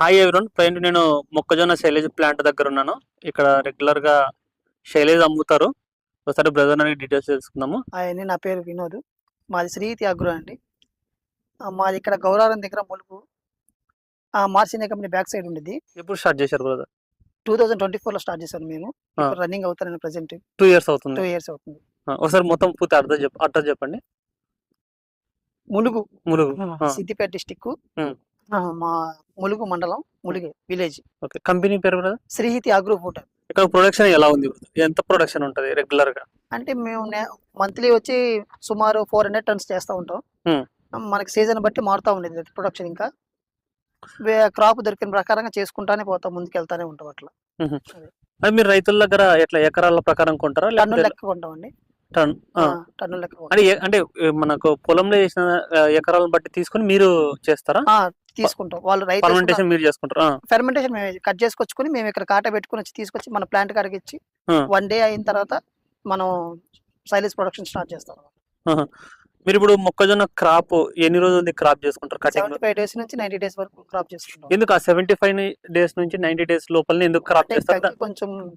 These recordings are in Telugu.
Hi everyone. ప్రజెంట్ నేను మొక్కజొన్న శైలేజ్ ప్లాంట్ దగ్గర ఉన్నాను. ఇక్కడ రెగ్యులర్ గా శైలేజ్ అమ్ముతారు. ఒకసారి బ్రదర్ అని డీటెయిల్స్ తెలుసుకుందాము. అండి నా పేరు వినోద్. మాది శ్రీహితి అగ్రో అండి. మాది ఇక్కడ గౌరారం దగ్గర ములుగు మార్సినియా కంపెనీ బ్యాక్ సైడ్ ఉండేది. ఎప్పుడు స్టార్ట్ చేశారు బ్రదర్? 2024లో స్టార్ట్ చేశాను మేము. ఇప్పుడు రన్నింగ్ అవుతాను ప్రెసెంట్ 2 ఇయర్స్ అవుతుంది. 2 ఇయర్స్ అవుతుంది. ఒకసారి మొత్తం పూర్తి అర్థం చెప్పండి. ములుగు ములుగు సిద్దిపేట డిస్టిక్, మా ములుగు మండలం, ములుగు విలేజ్. ఓకే. కంపెనీ పేరు బ్రదర్? Srihiti agro food. ఇక్కడ ప్రొడక్షన్ ఎలా ఉంది? ఎంత ప్రొడక్షన్ ఉంటుంది రెగ్యులర్ గా? అంటే మేము మంత్లీ వచ్చి సుమారు 400 టన్స్ చేస్తూ ఉంటాం. మనకి సీజన్ బట్టి మారుతూ ఉండేది ప్రొడక్షన్. ఇంకా క్రాప్ దొరికిన ప్రకారంగా చేసుకుంటానే పోతాం, ముందుకెళ్తానే ఉంటాం అట్లా. అది మీరు రైతుల దగ్గర ఎట్లా ఎకరాల ప్రకారం కొంటారా? టన్నుల లెక్క కొంటామండి. టన్నుల లెక్క. అంటే మనకు పొలంలో చేసిన ఎకరాలను బట్టి తీసుకుని మీరు చేస్తారా? తీసుకుంటాం. వాళ్ళు రైతు ఫెర్మెంటేషన్ మీరు చేసుకుంటారా? ఫెర్మెంటేషన్ మేము కట్ చేసుకొచ్చుకుని మేము ఇక్కడ కాట పెట్టుకుని వచ్చి తీసుకొచ్చి మన ప్లాంట్ కాడికి ఇచ్చి 1 డే అయిన తర్వాత మనం సైలేజ్ ప్రొడక్షన్ స్టార్ట్ చేస్తాం. మీరు ఇప్పుడు మొక్కజొన్న క్రాప్ ఎన్ని రోజులు క్రాప్ చేసుకుంటారు? 75 డేస్ నుంచి 90 డేస్ వరకు క్రాప్ చేసుకుంటాం. ఎందుకు ఆ 75 డేస్ నుంచి 90 డేస్ లోపలనే ఎందుకు క్రాప్ చేస్తారు?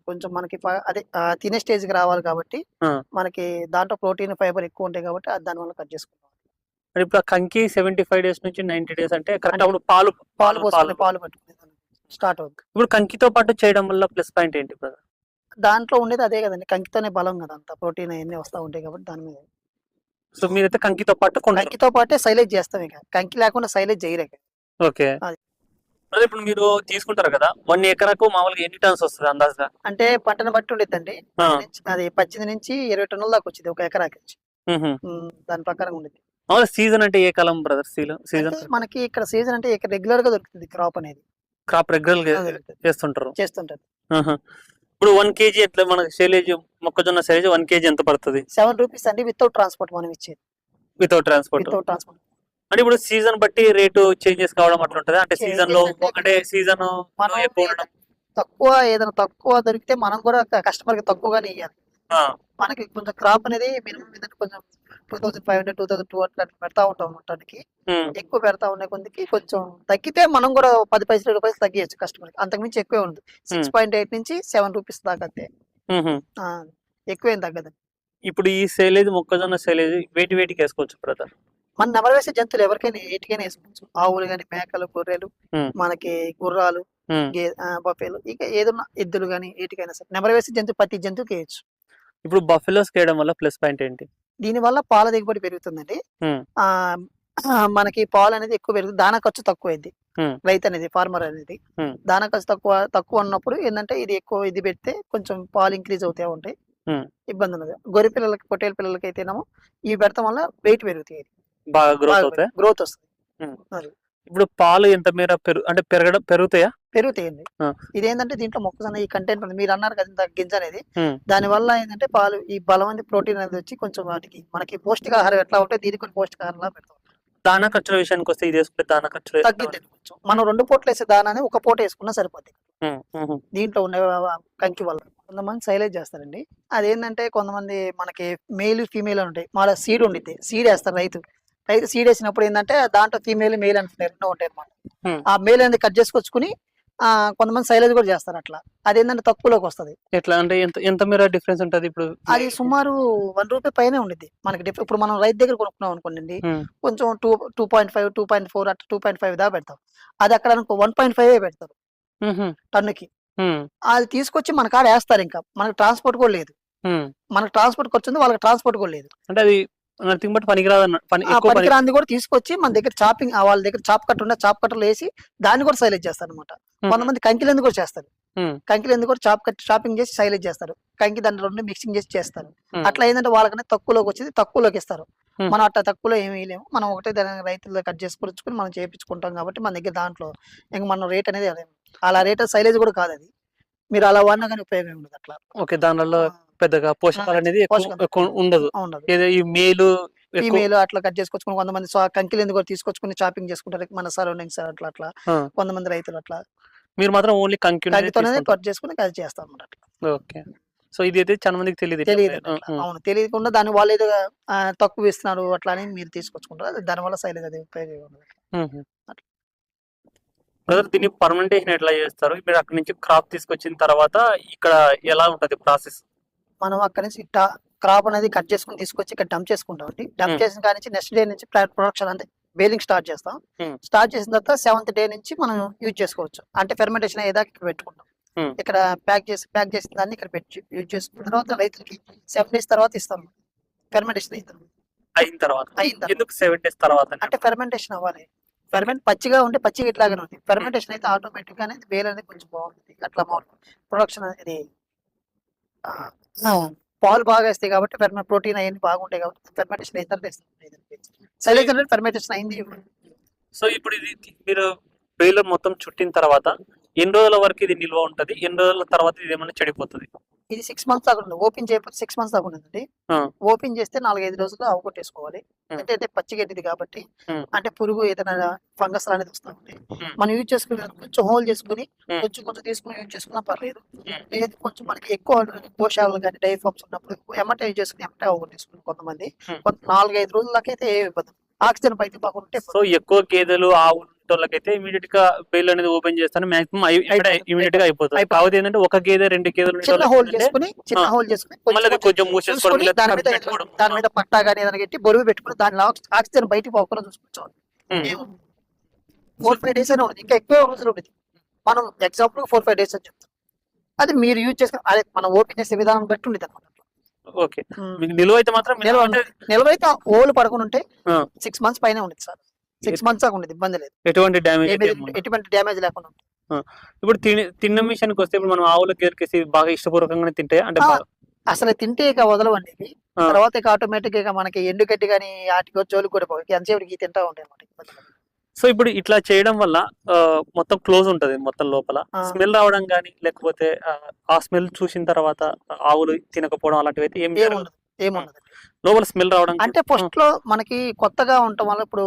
కొంచెం మనకి అదే తినే స్టేజ్ కి రావాలి కాబట్టి, మనకి దాంట్లో ప్రోటీన్ ఫైబర్ ఎక్కువ ఉంటాయి కాబట్టి దాని వల్ల కట్ చేసుకుంటాం. ఇప్పుడు ఆ కంకి 75 డేస్ నుంచి 90 డేస్ అంటే కరెక్ట్ అప్పుడు పాలు పట్టుకునే స్టార్ట్ అవుతుంది. ఇప్పుడు కంకితో పాటు చేయడం వల్ల ప్లస్ పాయింట్ ఏంటి బ్రదర్? దాంట్లో ఉండేది అదే కదండి, కంకితోనే బలం కదా, అంత ప్రోటీన్ అవన్నీ వస్తూ ఉంటాయి కాబట్టి దాని మీద. సో మీరైతే కంకితో పాటే సైలేజ్ చేస్తాం. ఇక కంకి లేకుండా సైలేజ్ చేయలేక. ఓకే. అదే ఇప్పుడు మీరు తీసుకుంటారు కదా, 1 ఎకరాకు మామూలుగా ఎన్ని టన్స్ వస్తుంది అందాజుగా? అంటే పంటను బట్టి ఉండేదండి. అది 18 నుంచి 20 టన్నుల దాకా వచ్చింది ఒక ఎకరాకి. దాని ప్రకారం ఉండేది. సీజన్ అంటే ఏ కాలం బ్రదర్? సీజన్ మనకి ఇక్కడ సీజన్ అంటే ఇక్కడ రెగ్యులర్ గా దొరుకుతుంది క్రాప్ అనేది. క్రాప్ రెగ్యులర్ గా చేస్తుంటారు. ఇప్పుడు 1 kg ఎట్లా మనకి శైలేజ్ మొక్కజొన్న శైలేజ్ 1 kg ఎంత పడుతుంది? 7 రూపీస్ అండి, వితౌట్ ట్రాన్స్పోర్ట్ మనం ఇచ్చేది. Without transport. అంటే ఇప్పుడు సీజన్ బట్టి రేటు చేంజెస్ కావడం అట్లా ఉంటది. అంటే సీజన్ లో అంటే సీజన్ తక్కువ ఏదైనా తక్కువ దొరికితే మనం కూడా కస్టమర్ కి తక్కువగానే ఇవ్వాలి. మనకి కొంచెం క్రాప్ అనేది మినిమం కొంచెం 2500 2200 అట్లా పెడతా ఉంటాం మొత్తానికి. ఎక్కువ పెడతా ఉండే కొందికి కొంచెం తగ్గితే మనం కూడా 10 పైసలు 20 పైసలు తగ్గియచ్చు కస్టమర్ కి. అంతకుమించి ఎక్కువే ఉంది. 6.8 నుంచి 7 రూపీస్ దాకా అంతే, ఎక్కువేం తగ్గదు. ఇప్పుడు ఈ శైలేజ్ మొక్కజొన్న శైలేజ్ వేటికి వేసుకోవచ్చు బ్రదర్? మన నెమరు వేసే జంతువులు ఎవరికైనా ఏటికైనా వేసుకోవచ్చు. ఆవులు గాని, మేకలు, గొర్రెలు, మనకి గుర్రాలు, బఫేలు, ఇక ఏదన్నా ఎద్దులు గాని ఏటికైనా సరే నెమరు వేసే జంతువు ప్రతి జంతువుకి వేయచ్చు. ఇప్పుడు బఫెలోస్ వేయడం వల్ల ప్లస్ పాయింట్ ఏంటి? దీని వల్ల పాల దిగుబడి పెరుగుతుందండి. మనకి పాలు అనేది ఎక్కువ పెరుగుతుంది, దానా ఖర్చు తక్కువ అయింది. రైతు అనేది, ఫార్మర్ అనేది దానా ఖర్చు తక్కువ ఉన్నప్పుడు ఏంటంటే ఇది ఎక్కువ ఇది పెడితే కొంచెం పాలు ఇంక్రీజ్ అవుతూ ఉంటాయి, ఇబ్బంది ఉన్నది. గొర్రె పిల్లలకి, పొట్టేలు పిల్లలకి అయితేనేమో ఇవి పెడతాం వల్ల వెయిట్ పెరుగుతాయి, బాగా గ్రోత్ వస్తుంది. ఇప్పుడు పాలు ఎంత మేర అంటే పెరుగుతాయండి. ఇదేంటంటే దీంట్లో మొక్కజొన్న ఈ కంటెంట్ మీరు అన్నారు కదా గింజ అనేది, దాని వల్ల ఏంటంటే పాలు ఈ బలమైన ప్రోటీన్ అనేది వచ్చి కొంచెం వాటికి మనకి పౌష్టికాహారం ఎట్లా ఉంటే దీనికి కొన్ని పౌష్టికాహారంలా పెడతాం. దానా ఖర్చుల విషయానికి వస్తే ఇది వేసుకుంటే దానా ఖర్చు తగ్గిద్ది కొంచెం. మనం 2 పూటలు వేసే దానాన్ని 1 పూట వేసుకున్నా సరిపోద్ది. దీంట్లో ఉండే కంకి వల్ల కొంతమంది సైలేజ్ చేస్తారండి. అదేంటంటే కొంతమంది మనకి మేల్ ఫీమేల్ ఉంటాయి, మన సీడ్ ఉండిద్ది, సీడ్ వేస్తారు రైతు సీడ్ వేసినప్పుడు ఏంటంటే దాంట్లో ఫీమేల్ మేల్ అంటే 2 ఉంటాయి అనమాట. ఆ మేల్ అనేది కట్ చేసుకొచ్చుకుని కొంతమంది సైలేజ్ కూడా చేస్తారు. అట్లా అదేంటంటే తక్కువలోకి వస్తుంది. ఎట్లా అంటే ఎంత మేర డిఫరెన్స్ ఉంటది? ఇప్పుడు అది సుమారు 1 రూపాయి పైనే ఉండిద్ది మనకి. ఇప్పుడు మనం రైతు దగ్గర కొనుక్కున్నాం అనుకోండి, కొంచెం 2.5 2.4 అట్లా 2.5 దాకా పెడతాం. అది అక్కడ అనుకో 1.5 పెడతారు టన్నుకి. అది తీసుకొచ్చి మన కాడ వేస్తారు. ఇంకా మనకి ట్రాన్స్పోర్ట్ కూడా లేదు, మనకి ట్రాన్స్పోర్ట్ ఖర్చు ఉంది, వాళ్ళకి ట్రాన్స్పోర్ట్ కూడా లేదు. అంటే అది పనికిరాంది కూడా తీసుకొచ్చి మన దగ్గర చాపింగ్, వాళ్ళ దగ్గర చాప్ కట్ట ఉండే చాప్ కట్టలు వేసి దాన్ని కూడా సైలేజ్ చేస్తారు అనమాట. కొంతమంది కంకిలందు కూడా చేస్తారు, కంకిలందు కూడా చాపింగ్ చేసి సైలేజ్ చేస్తారు. కంకి దాన్ని 2 మిక్సింగ్ చేసి చేస్తారు. అట్లా ఏంటంటే వాళ్ళకనే తక్కువలోకి వచ్చేది తక్కువలోకి ఇస్తారు. మనం అట్లా తక్కువలో ఏమి వేయలేము. మనం ఒకటే దాని రైతులు కట్ చేసుకొచ్చుకుని మనం చేయించుకుంటాం కాబట్టి మన దగ్గర దాంట్లో ఇంకా మన రేట్ అనేది అలా రేట్ సైలేజ్ కూడా కాదు. అది మీరు అలా వాడినా కానీ ఉపయోగం ఉండదు అట్లా. ఓకే. దానిలో పెద్దగా పోషకాలు అనేది ఉండదు. ఈ మేలు ఫీమేల్ అట్లా కట్ చేసుకొచ్చుకుని కొంతమంది కంకిలు ఎందుకు తీసుకొచ్చుకుని చాపింగ్ చేసుకుంటారు మన సరౌండింగ్స్ అట్లా కొంతమంది రైతులు అట్లా. మీరు మాత్రం ఓన్లీ కంకితోనే కట్ చేసుకుని అది చేస్తాం అన్నమాట. ఓకే. సో ఇది అయితే చాలా మందికి తెలియదు. అవును, తెలియకుండా దాన్ని వాళ్ళు ఏదో తక్కువ ఇస్తున్నారు అట్లా అని మీరు తీసుకొచ్చుకుంటారు. దాని వల్ల సైలేజ్ అది ఉపయోగం ఉండదు. బ్రదర్ దీన్ని పర్మెంటేషన్ ఎట్లా చేస్తారు? మీరు అక్కడి నుంచి క్రాప్ తీసుకొచ్చిన తర్వాత ఇక్కడ ఎలా ఉంటది ప్రాసెస్? మనం అక్కడ నుంచి క్రాప్ అనేది కట్ చేసుకుని తీసుకొచ్చి ఇక్కడ డంప్ చేసుకుంటాం అండి. డంప్ చేసిన కాడి నుంచి నెక్స్ట్ డే నుంచి ప్రొడక్షన్ అంటే బేలింగ్ స్టార్ట్ చేస్తాం. స్టార్ట్ చేసిన తర్వాత 7th డే నుంచి మనం యూజ్ చేసుకోవచ్చు. అంటే ఫెర్మెంటేషన్ అయ్యేదాకా ఇక్కడ పెట్టుకుంటాం. ఇక్కడ ప్యాక్ చేసిన దాన్ని ఇక్కడ పెట్టి యూజ్ చేసుకున్న తర్వాత రైతులకి 7 days తర్వాత ఇస్తాం. ఫెర్మెంటేషన్ అయిన తర్వాత ఎందుకు 7 days తర్వాత? అంటే ఫెర్మెంటేషన్ అవ్వాలి. పచ్చిగా ఉంటే పచ్చిగా ఇట్లాగానే ఉంది. ఫెర్మెంటేషన్ అయితే ఆటోమేటిక్ గా అనేది బేల్ అనేది కొంచెం బాగుంటుంది. అట్లా ప్రొడక్షన్ అనేది పాలు బాగా వేస్తాయి కాబట్టి ప్రోటీన్ అవన్నీ బాగుంటాయి కాబట్టి ఫెర్మెంటేషన్ అయిన తర్వాత సైలేజ్ ఫెర్మెంటేషన్ అయింది. సో ఇప్పుడు ఇది మీరు బేలర్ మొత్తం చుట్టిన తర్వాత ఎన్ని రోజుల వరకు ఇది నిల్వ ఉంటది? ఎన్ని రోజుల తర్వాత ఇది ఏమైనా చెడిపోతుంది? ఇది 6 months దాకా ఉంది. ఓపెన్ చేయకపోతే 6 months దాకా ఉందండి. ఓపెన్ చేస్తే 4-5 రోజుల్లో అవగొట్టేసుకోవాలి. అంటే పచ్చిగడ్డిది కాబట్టి అంటే పురుగు ఏదైనా ఫంగస్ అనేది వస్తూ ఉంటాయి. మనం యూజ్ చేసుకునే కొంచెం హోల్ చేసుకుని కొంచెం తీసుకుని యూజ్ చేసుకున్నా పర్లేదు. లేదు కొంచెం మనకి ఎక్కువ పోషకాలు కానీ డైఫామ్స్ ఉన్నప్పుడు ఎమ్మటే యూజ్ చేసుకుని ఎమ్మటే అవగొట్టేసుకుని కొంతమంది 4-5 రోజుల దాకా అయితే ఏ ఇబ్బంది ఆక్సిజన్ పైకి బాగుంటే. సో ఎక్కువ గేదెలు ఆవులు వాళ్ళకైతే ఇమీడియట్ గా బేల్ అనేది ఓపెన్ చేస్తాను మాక్సిమం ఇమీడియట్ గా అయిపోతుంది. కాకపోతే ఏంటంటే ఒక గేదె 2 గేదెలు చిన్న హోల్ చేసుకుని కొంచెం మూసేసుకోవడం దాని మీద పట్టా కానీ ఏదైనా పెట్టి బరువు పెట్టుకుని దాని ఆక్సిజన్ బయటికి పోకుండా చూసుకోవాలి. 4-5 days అని ఉంటుంది. ఇంకా ఎక్కువ రోజులు ఉంటుంది. మనం ఎగ్జాంపుల్ 4-5 days అని చెప్తాం. అది మీరు యూజ్ చేసుకుని అదే మనం ఓపెన్ చేసే విధానం బట్టి ఉండేది అనమాట. ఓకే నిల్వ అయితే మాత్రం నిల్వ అయితే ఓలు పడుకుని ఉంటే 6 months పైన ఉండేది సార్. 6 months దాకా ఉండేది, ఇబ్బంది లేదు. ఎటువంటి డ్యామేజ్ లేకుండా. ఇప్పుడు తిన్న విషయానికి వస్తే ఇప్పుడు మనం ఆవుల గేదెకేసి బాగా ఇష్టపూర్వకంగానే తింటాయి అంటే అసలు తింటే ఇక వదలవండి. తర్వాత ఇక ఆటోమేటిక్ గా మనకి ఎండుగడ్డి కానీ వాటికి జోలికి కూడా పోయి ఎంతసేపటికి తింటా ఉంటాయి అన్నమాట. సో ఇప్పుడు ఇట్లా చేయడం వల్ల మొత్తం క్లోజ్ ఉంటది మొత్తం లోపల స్మెల్ రావడం కానీ లేకపోతే ఆ స్మెల్ చూసిన తర్వాత ఆవులు తినకపోవడం అలాంటివి అయితే ఏముండదు. లోపల స్మెల్ రావడం అంటే ఫస్ట్ లో మనకి కొత్తగా ఉండటం వల్ల ఇప్పుడు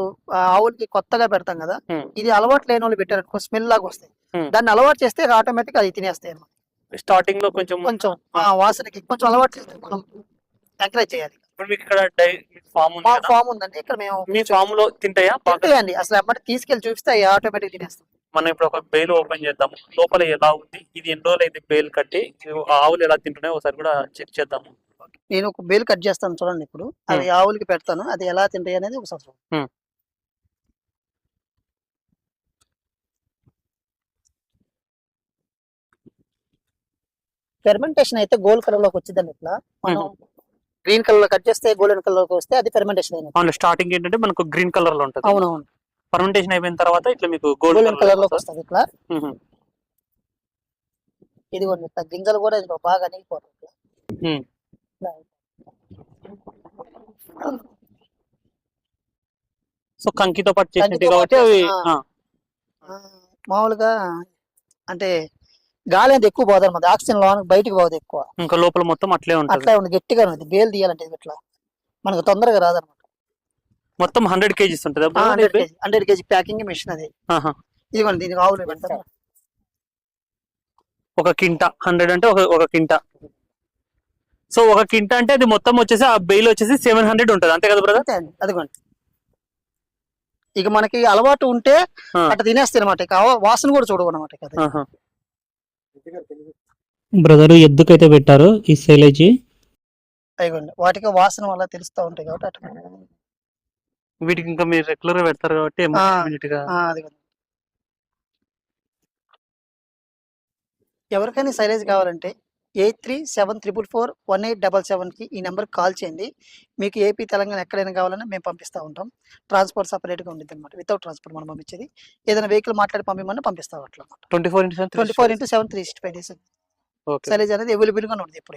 ఆవులకి కొత్తగా పెడతాం కదా, ఇది అలవాటు లేని వాళ్ళు పెట్టారు స్మెల్ లాగా వస్తాయి. దాన్ని అలవాటు చేస్తే ఆటోమేటిక్ అది తినేస్తాయి అన్నమాట. స్టార్టింగ్ లో కొంచెం వాసనకి కొంచెం అలవాటు చేస్తే మనం ఎంకరేజ్ చేయాలి. ఇప్పుడు మీకు ఇక్కడ ఫామ్ ఉందండి. ఇక్కడ మేము మీ ఫామ్ లో తింటాయా? తింటాయండి. అసలు అప్పటి తీసుకెళ్లి చూపిస్తే ఆటోమేటిక్ తినేస్తాం. మనం ఇప్పుడు ఒక బేల్ ఓపెన్ చేద్దాం. లోపల ఎలా ఉంది, ఇది ఎన్ని రోజులు అయితే బేల్ కట్టి ఆవులు ఎలా తింటున్నాయో ఒకసారి కూడా చెక్ చేద్దాము. నేను ఒక బేల్ కట్ చేస్తాను చూడండి. ఇప్పుడు అది ఆవులకి పెడతాను, అది ఎలా తింటాయి అనేది ఒకసారి. ఫెర్మెంటేషన్ అయితే గోల్డ్ కలర్ లోకి వచ్చిందండి. ఇట్లా మనం గ్రీన్ కలర్ లో కట్ చేస్తే గోల్డెన్ కలర్ లోకి వస్తే అది ఫెర్మెంటేషన్ అయినట్టు. స్టార్టింగ్ ఏంటంటే మనకు గ్రీన్ కలర్ లో ఉంటుంది. అవునవును. ఫెర్మెంటేషన్ అయిపోయిన తర్వాత ఇట్లా మీకు గోల్డెన్ కలర్ లోకి వస్తుంది. ఇట్లా ఇది గింజలు కూడా బాగా అనిగిపోతుంది. సో కంకితో పాటు చేసినట్టు కాబట్టి అవి మామూలుగా అంటే గాలి అనేది ఎక్కువ పోదు అనమాట. ఆక్సిజన్ లోనికి బయటకు పోదు ఎక్కువ. ఇంకా లోపల మొత్తం అట్లే ఉంది గట్టిగా ఉంది. బేల్ తీయాలంటే ఇట్లా మనకు తొందరగా రాదనమాట. మొత్తం 100 kgs ఉంటుంది. 100 kg ప్యాకింగ్ మెషిన్ అది. ఇదిగోండి దీనికి ఆవులు పెడతారు. ఒక కింటా 100 అంటే ఒక కింటా. సో ఒక కింటా అంటే అది మొత్తం వచ్చేసి ఆ బెయిల్ వచ్చేసి 700 ఉంటుంది. అంతే కదా బ్రదర్? అదిగోండి. ఇక మనకి అలవాటు ఉంటే అట్లా తినేస్తాయి అనమాట. ఇక వాసన కూడా చూడవన్నమాట. బ్రదర్ ఎద్దుకైతే పెట్టారు ఈ సైలేజీ. అయిగోండి వాటికి వాసన వల్ల తెలుస్తూ ఉంటాయి కాబట్టి అట్లా వీటికి ఇంకా మీరు రెగ్యులర్ గా పెడతారు కాబట్టి ఎవరికైనా సైలేజ్ కావాలంటే 8374441877 కి ఈ నెంబర్ కాల్ చేయండి. మీకు ఏపీ తెలంగాణ ఎక్కడైనా కావాలన్నా మేము పంపిస్తూ ఉంటాం. ట్రాన్స్పోర్ట్ సపరేట్గా ఉంటుంది అనమాట. వితౌట్ ట్రాన్స్పోర్ట్ మనం పంపించేది. ఏదైనా వెహికల్ మాట్లాడి పంపిమన్నా పంపిస్తాం అట్లా. 24/7 365 days సైలేజ్ అనేది అవైలబుల్ గా ఉంటుంది ఎప్పుడు.